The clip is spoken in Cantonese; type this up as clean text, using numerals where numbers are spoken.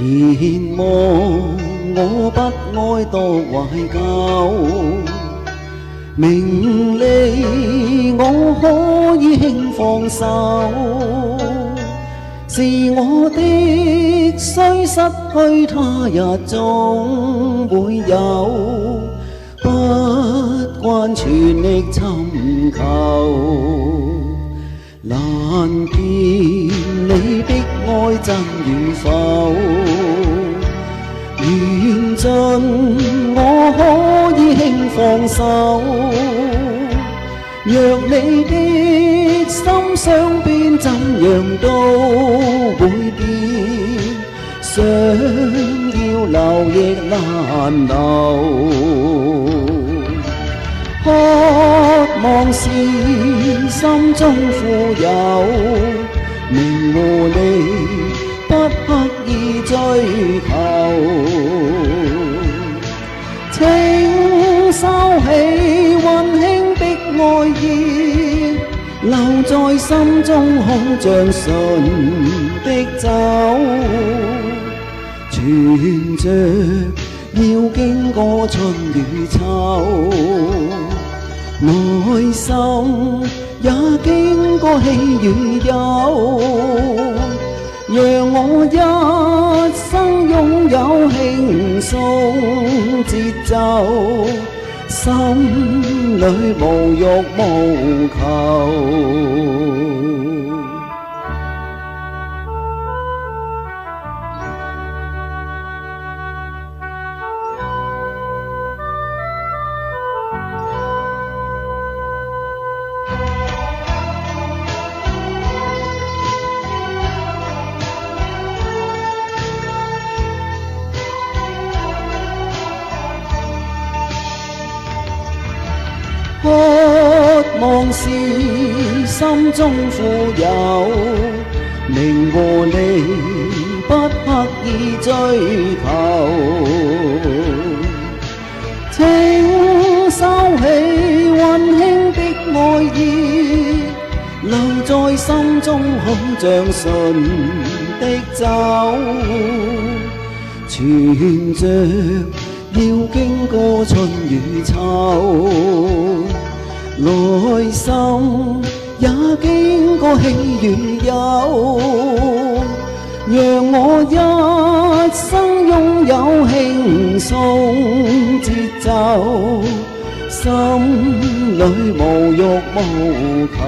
前望我不愛獨懷舊，名利我可以輕放手，是我的雖失去他日總會有，不慣全力尋求。難辨你的愛真與否，緣盡我可以輕放手。若你的心相變，怎樣都會變，想要留亦難留。渴望是心中富有，名和利不刻意追求，請收起溫馨的愛意，留在心中好像純的酒，存着要經過春與秋，內心也經過喜與憂，讓我一生擁有輕鬆節奏，心裏無欲無求。渴望是心中富有，名和利不刻意追求，請收起溫馨的愛意，留在心中好像純的酒，存着要經過春與秋，內心也經過喜與憂，讓我一生擁有輕鬆節奏，心裏無欲無求。